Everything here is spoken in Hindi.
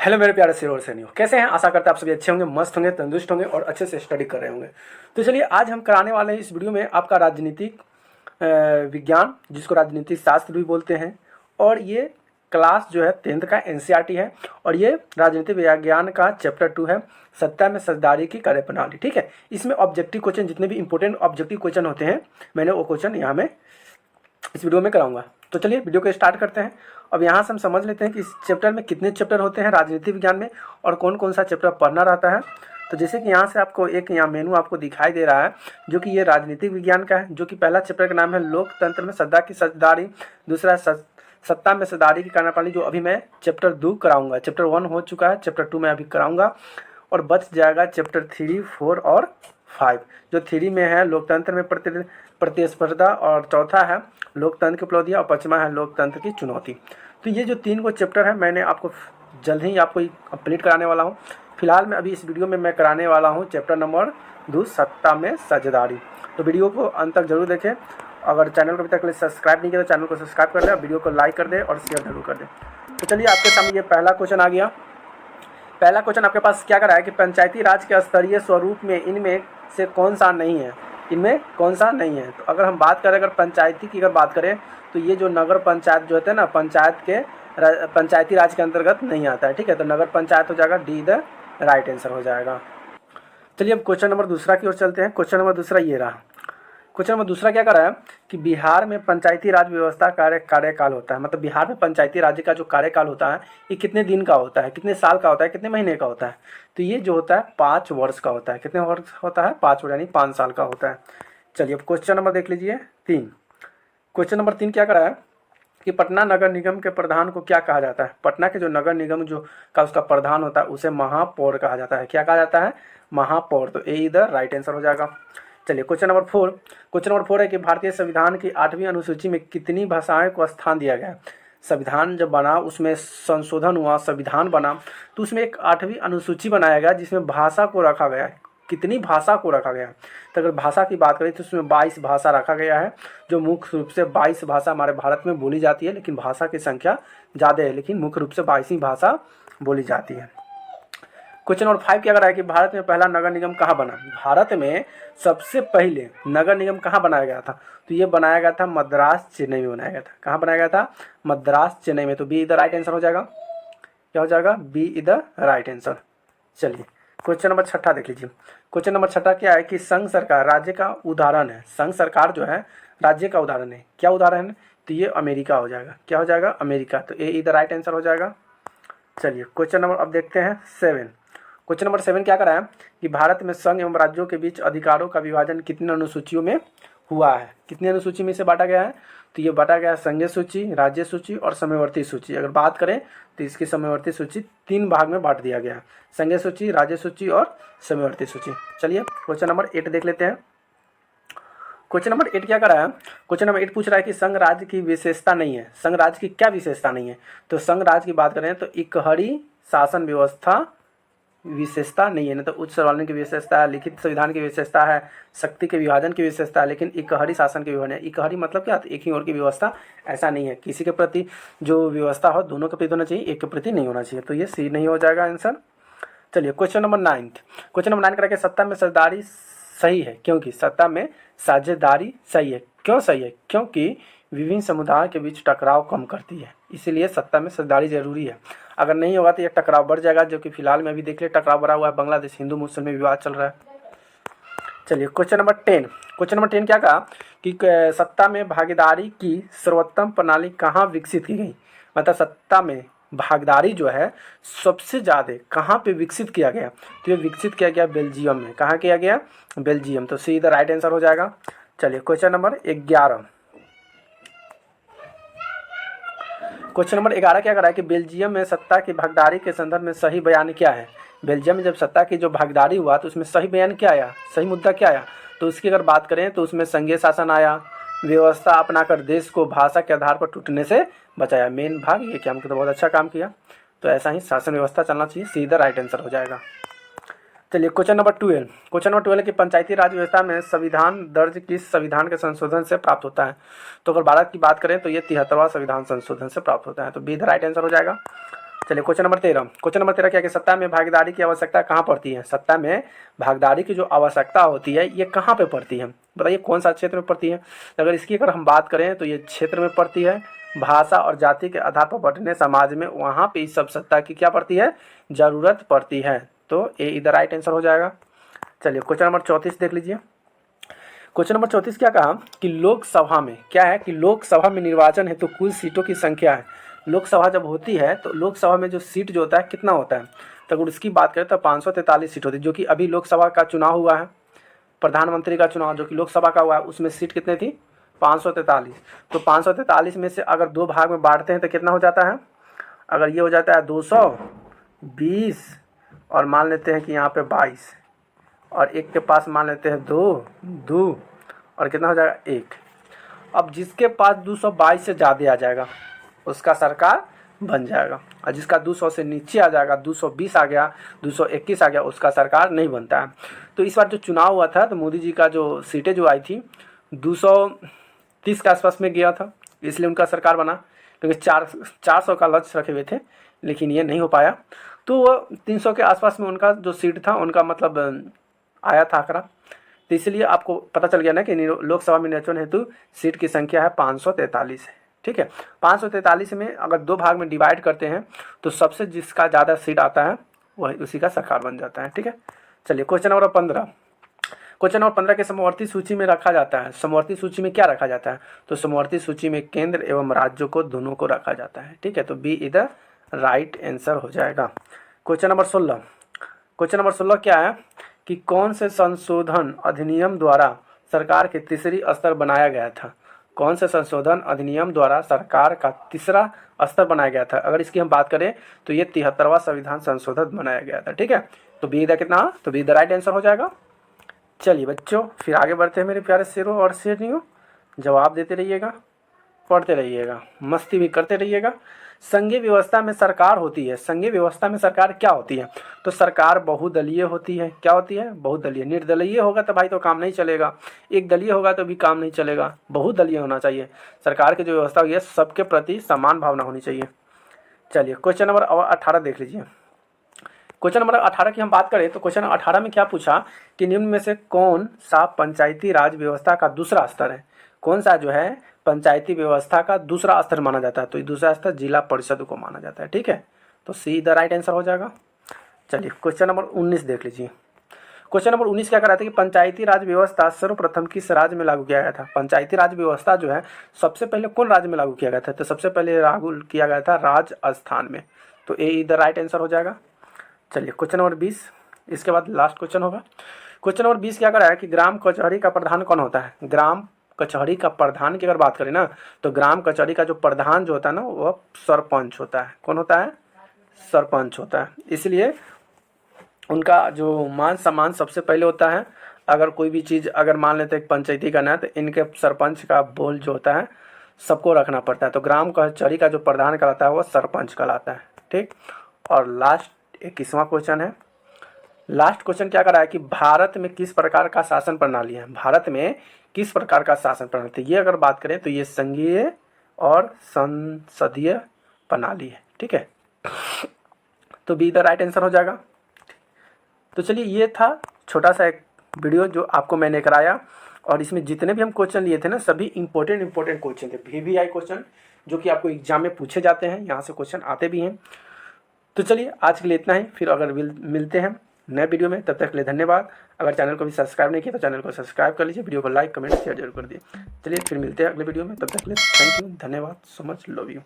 हेलो मेरे प्यारे शेर और सैनियों, कैसे हैं? आशा करते हैं आप सभी अच्छे होंगे, मस्त होंगे, तंदुरुस्त होंगे और अच्छे से स्टडी कर रहे होंगे। तो चलिए आज हम कराने वाले हैं इस वीडियो में आपका राजनीतिक विज्ञान, जिसको राजनीतिक शास्त्र भी बोलते हैं। और ये क्लास जो है 10th का एनसीईआरटी है और ये राजनीतिक विज्ञान का चैप्टर 2 है, सत्ता में सत्ताधारी की कार्यप्रणाली। ठीक है, इसमें ऑब्जेक्टिव क्वेश्चन, जितने भी इंपॉर्टेंट ऑब्जेक्टिव क्वेश्चन होते हैं, मैंने वो क्वेश्चन यहाँ में इस वीडियो में कराऊंगा। तो चलिए वीडियो को स्टार्ट करते हैं। अब यहाँ से हम समझ लेते हैं कि इस चैप्टर में कितने चैप्टर होते हैं राजनीति विज्ञान में और कौन कौन सा चैप्टर पढ़ना रहता है। तो जैसे कि यहाँ से आपको एक यहाँ मेनू आपको दिखाई दे रहा है, जो कि ये राजनीतिक विज्ञान का है, जो कि पहला चैप्टर का नाम है लोकतंत्र में सत्ता की सत्ताधारी, दूसरा सत्ता में सत्ताधारी की कार्यप्रणाली, जो अभी मैं चैप्टर 2 कराऊंगा। चैप्टर 1 हो चुका है, चैप्टर 2 मैं अभी कराऊंगा और बच जाएगा चैप्टर 3, 4 और 5। जो 3 में है लोकतंत्र में प्रतिस्पर्धा और चौथा है लोकतंत्र की उपलब्धियाँ और पांचवा है लोकतंत्र की चुनौती। तो ये जो 3 को चैप्टर है, मैंने आपको जल्द ही आपको कंप्लीट कराने वाला हूँ। फिलहाल मैं अभी इस वीडियो में मैं कराने वाला हूँ चैप्टर नंबर 2, सत्ता में साझेदारी। तो वीडियो को अंत तक जरूर देखें। अगर चैनल को अभी तक सब्सक्राइब नहीं किया तो चैनल को सब्सक्राइब कर दें, वीडियो को लाइक कर दें और शेयर जरूर कर दें। तो चलिए आपके सामने ये पहला क्वेश्चन आ गया। पहला क्वेश्चन आपके पास क्या कर रहा है कि पंचायती राज के स्तरीय स्वरूप में इनमें से कौन सा नहीं है, इनमें कौन सा नहीं है। तो अगर हम बात करें, अगर पंचायती की अगर बात करें, तो ये जो नगर पंचायत जो होते हैं ना, पंचायती राज के अंतर्गत नहीं आता है। ठीक है, तो नगर पंचायत हो जाएगा, डी द राइट आंसर हो जाएगा। चलिए अब क्वेश्चन नंबर दूसरा की ओर चलते हैं। क्वेश्चन नंबर दूसरा ये रहा। क्वेश्चन नंबर दूसरा क्या कर रहा है कि बिहार में पंचायती राज व्यवस्था कार्यकाल होता है, मतलब बिहार में पंचायती राज का जो कार्यकाल होता है ये कितने दिन का होता है, कितने साल का होता है, कितने महीने का होता है। तो ये जो होता है 5 वर्ष का होता है। कितने वर्ष होता है? 5 वर्ष, यानी 5 साल का होता है। चलिए अब क्वेश्चन नंबर देख लीजिए 3। क्वेश्चन नंबर 3 क्या कर रहा है कि पटना नगर निगम के प्रधान को क्या कहा जाता है। पटना के जो नगर निगम जो का उसका प्रधान होता है उसे महापौर कहा जाता है। क्या कहा जाता है? महापौर। तो ए इधर राइट आंसर हो जाएगा। चलिए क्वेश्चन नंबर 4। क्वेश्चन नंबर 4 है कि भारतीय संविधान की 8वीं अनुसूची में कितनी भाषाएं को स्थान दिया गया। संविधान जब बना, उसमें संशोधन हुआ, संविधान बना, तो उसमें एक 8वीं अनुसूची बनाया गया जिसमें भाषा को रखा गया है। कितनी भाषा को रखा गया है? तो अगर भाषा की बात करें तो उसमें 22 भाषा रखा गया है, जो मुख्य रूप से 22 भाषा हमारे भारत में बोली जाती है, लेकिन भाषा की संख्या ज़्यादा है, लेकिन मुख्य रूप से 22 ही भाषा बोली जाती है। क्वेश्चन नंबर 5 क्या कर रहा है कि भारत में पहला नगर निगम कहाँ बना। भारत में सबसे पहले नगर निगम कहाँ बनाया गया था। तो ये बनाया गया था मद्रास, चेन्नई में बनाया गया था। कहाँ बनाया गया था? मद्रास, चेन्नई में। तो बी इधर राइट आंसर हो जाएगा। क्या हो जाएगा? बी इधर राइट आंसर। चलिए क्वेश्चन नंबर 6 देख लीजिए। क्वेश्चन नंबर 6 क्या है कि संघ सरकार राज्य का उदाहरण है। संघ सरकार जो है राज्य का उदाहरण है। क्या उदाहरण है? तो ये अमेरिका हो जाएगा। क्या हो जाएगा? अमेरिका। तो ए इधर राइट आंसर हो जाएगा। चलिए क्वेश्चन नंबर अब देखते हैं 7। क्वेश्चन नंबर 7 क्या करा है कि भारत में संघ एवं राज्यों के बीच अधिकारों का विभाजन कितनी अनुसूचियों में हुआ है। कितनी अनुसूची में से बांटा गया है? तो ये बांटा गया है संघीय सूची, राज्य सूची और समयवर्ती सूची। अगर बात करें तो इसकी समयवर्ती सूची 3 भाग में बांट दिया गया है, संघीय सूची, राज्य सूची और समयवर्ती सूची। चलिए क्वेश्चन नंबर 8 देख लेते हैं। क्वेश्चन नंबर 8 क्या कर रहा है? क्वेश्चन नंबर 8 पूछ रहा है कि संघ राज्य की विशेषता नहीं है। संघ राज्य की क्या विशेषता नहीं है? तो संघ राज्य की बात करें तो इकहरी शासन व्यवस्था विशेषता नहीं है। ना तो उच्च सर्वाधिकार की विशेषता है, लिखित संविधान की विशेषता है, शक्ति के विभाजन की विशेषता है, लेकिन इकहरी शासन के विभाजन है। इकहरी मतलब क्या? एक ही ओर की व्यवस्था, ऐसा नहीं है। किसी के प्रति जो व्यवस्था हो दोनों के प्रति होना चाहिए, एक के प्रति नहीं होना चाहिए। तो ये सी नहीं हो जाएगा आंसर। चलिए क्वेश्चन नंबर 9। क्वेश्चन नंबर 9 करके सत्ता में साझेदारी सही है, क्योंकि सत्ता में साझेदारी सही है। क्यों सही है? क्योंकि विभिन्न समुदायों के बीच टकराव कम करती है, इसीलिए सत्ता में साझेदारी जरूरी है। अगर नहीं होगा तो ये टकराव बढ़ जाएगा, जो कि फिलहाल में अभी देख ले टकराव बढ़ा हुआ है, बांग्लादेश हिंदू मुस्लिम में विवाद चल रहा है। चलिए क्वेश्चन नंबर 10। क्वेश्चन नंबर 10 क्या कहा कि सत्ता में भागीदारी की सर्वोत्तम प्रणाली कहाँ विकसित की गई। मतलब सत्ता में भागीदारी जो है सबसे ज़्यादा कहाँ पे विकसित किया गया। तो ये विकसित किया गया बेल्जियम में। कहाँ किया गया? बेल्जियम। तो सी इधर राइट आंसर हो जाएगा। चलिए क्वेश्चन नंबर 11। क्वेश्चन नंबर 11 क्या कर रहा है कि बेल्जियम में सत्ता की भागीदारी के संदर्भ में सही बयान क्या है। बेल्जियम में जब सत्ता की जो भागीदारी हुआ तो उसमें सही बयान क्या आया, सही मुद्दा क्या आया। तो उसकी अगर बात करें तो उसमें संघीय शासन आया, व्यवस्था अपनाकर देश को भाषा के आधार पर टूटने से बचाया। मेन भाग ये क्या, तो बहुत अच्छा काम किया। तो ऐसा ही शासन व्यवस्था चलना चाहिए। सीधा राइट आंसर हो जाएगा। चलिए क्वेश्चन नंबर 12। क्वेश्चन नंबर 12 की पंचायती राज व्यवस्था में संविधान दर्ज किस संविधान के संशोधन से प्राप्त होता है। तो अगर भारत की बात करें तो ये 73वां संविधान संशोधन से प्राप्त होता है। तो बी द राइट आंसर हो जाएगा। चलिए क्वेश्चन नंबर 13। क्वेश्चन नंबर 13 क्या है कि सत्ता में भागीदारी की आवश्यकता कहाँ पड़ती है? सत्ता में भागीदारी की जो आवश्यकता होती है ये कहाँ पे पड़ती है? बताइए कौन सा क्षेत्र में पड़ती है? अगर इसकी अगर हम बात करें तो ये क्षेत्र में पड़ती है। भाषा और जाति के आधार पर बंटने समाज में, वहाँ पे इस सब सत्ता की क्या पड़ती है? जरूरत पड़ती है। तो ये इधर राइट आंसर हो जाएगा। चलिए क्वेश्चन नंबर 34 देख लीजिए। क्वेश्चन नंबर 34 क्या कहा कि लोकसभा में क्या है कि लोकसभा में निर्वाचन है तो कुल सीटों की संख्या है। लोकसभा जब होती है तो लोकसभा में जो सीट जो होता है कितना होता है? तो अगर उसकी बात करें तो 543 सीट होती है, जो कि अभी लोकसभा का चुनाव हुआ है, प्रधानमंत्री का चुनाव जो कि लोकसभा का हुआ है, उसमें सीट कितने थी? 543। तो 543 में से अगर दो भाग में बांटते हैं तो कितना हो जाता है? अगर ये हो जाता है 220 और मान लेते हैं कि यहाँ पे 22 और एक के पास मान लेते हैं 2 और कितना हो जाएगा? 1। अब जिसके पास 222 से ज़्यादा आ जाएगा उसका सरकार बन जाएगा, और जिसका 200 से नीचे आ जाएगा, 220 आ गया, 221 आ गया, उसका सरकार नहीं बनता है। तो इस बार जो चुनाव हुआ था तो मोदी जी का जो सीटें जो आई थी 230 के आसपास में गया था, इसलिए उनका सरकार बना, क्योंकि 400 का लक्ष्य रखे हुए थे, लेकिन ये नहीं हो पाया। तो वो 300 के आसपास में उनका जो सीट था उनका मतलब आया था आंकड़ा। तो इसलिए आपको पता चल गया ना कि लोकसभा में निर्वाचन हेतु सीट की संख्या है 543 है। ठीक है, 543 में अगर दो भाग में डिवाइड करते हैं तो सबसे जिसका ज़्यादा सीट आता है वही उसी का सरकार बन जाता है। ठीक है, चलिए क्वेश्चन नंबर 15। क्वेश्चन नंबर 15 के समवर्ती सूची में रखा जाता है। समवर्ती सूची में क्या रखा जाता है? तो समवर्ती सूची में केंद्र एवं राज्यों को दोनों को रखा जाता है। ठीक है, तो बी इधर राइट आंसर हो जाएगा। Question number 16। क्वेश्चन नंबर 16 क्या है कि कौन से संशोधन अधिनियम द्वारा सरकार के तीसरी स्तर बनाया गया था? कौन से संशोधन अधिनियम द्वारा सरकार का तीसरा स्तर बनाया गया था? अगर इसकी हम बात करें तो ये 73वां संविधान संशोधन बनाया गया था। ठीक है, तो बी इधर कितना? तो बी इधर राइट आंसर हो जाएगा। चलिए बच्चों फिर आगे बढ़ते हैं मेरे प्यारे शेरों और शेरनियों। जवाब देते रहिएगा, पढ़ते रहिएगा, मस्ती भी करते रहिएगा। संघीय व्यवस्था में सरकार होती है। संघीय व्यवस्था में सरकार क्या होती है? तो सरकार बहुदलीय होती है। क्या होती है? बहुदलीय। निर्दलीय होगा तो भाई तो काम नहीं चलेगा, एक दलीय होगा तो भी काम नहीं चलेगा, बहुदलीय होना चाहिए। सरकार की जो व्यवस्था हुई है सबके प्रति समान भावना होनी चाहिए। चलिए क्वेश्चन नंबर 18 देख लीजिए। क्वेश्चन नंबर 18 की हम बात करें तो क्वेश्चन 18 में क्या पूछा कि निम्न में से कौन सा पंचायती राज व्यवस्था का दूसरा स्तर है? कौन सा जो है पंचायती व्यवस्था का दूसरा स्तर माना जाता है? तो ये दूसरा स्तर जिला परिषद को माना जाता है। ठीक है, तो सी द राइट आंसर हो जाएगा। चलिए क्वेश्चन नंबर 19 देख लीजिए। क्वेश्चन नंबर 19 क्या कराते हैं कि पंचायती राज व्यवस्था सर्वप्रथम किस राज्य में लागू किया गया था? पंचायती राज व्यवस्था जो है सबसे पहले कौन राज्य में लागू किया गया था? तो सबसे पहले लागू किया गया था राजस्थान में। तो ए इधर राइट आंसर हो जाएगा। चलिए क्वेश्चन नंबर 20, इसके बाद लास्ट क्वेश्चन होगा। क्वेश्चन नंबर 20 क्या कर रहा है कि ग्राम कचहरी का प्रधान कौन होता है? ग्राम कचहरी का प्रधान की अगर बात करें ना तो ग्राम कचहरी का जो प्रधान जो होता है ना वह सरपंच होता है। कौन होता है? सरपंच होता है। इसलिए उनका जो मान सम्मान सबसे पहले होता है। अगर कोई भी चीज़ अगर मान लेते हैं पंचायती का ना तो इनके सरपंच का बोल जो होता है सबको रखना पड़ता है। तो ग्राम कचहरी का जो प्रधान कहलाता है वह सरपंच कहलाता है। ठीक, और लास्ट 21वां क्वेश्चन है। लास्ट क्वेश्चन क्या कर रहा है कि भारत में किस प्रकार का शासन प्रणाली है? भारत में किस प्रकार का शासन प्रणाली? तो ये अगर बात करें तो ये संघीय और संसदीय प्रणाली है। ठीक है, तो बी द राइट आंसर हो जाएगा। तो चलिए ये था छोटा सा एक वीडियो जो आपको मैंने कराया, और इसमें जितने भी हम क्वेश्चन लिए थे ना सभी इंपॉर्टेंट क्वेश्चन थे, VVI क्वेश्चन जो कि आपको एग्जाम में पूछे जाते हैं, यहाँ से क्वेश्चन आते भी हैं। तो चलिए आज के लिए इतना ही, फिर अगर मिलते हैं नए वीडियो में, तब तक के लिए धन्यवाद। अगर चैनल को भी सब्सक्राइब नहीं किया तो चैनल को सब्सक्राइब कर लीजिए, वीडियो को लाइक कमेंट शेयर जरूर कर दिए। चलिए फिर मिलते हैं अगले वीडियो में, तब तक के लिए थैंक यू, धन्यवाद सो मच, लव यू।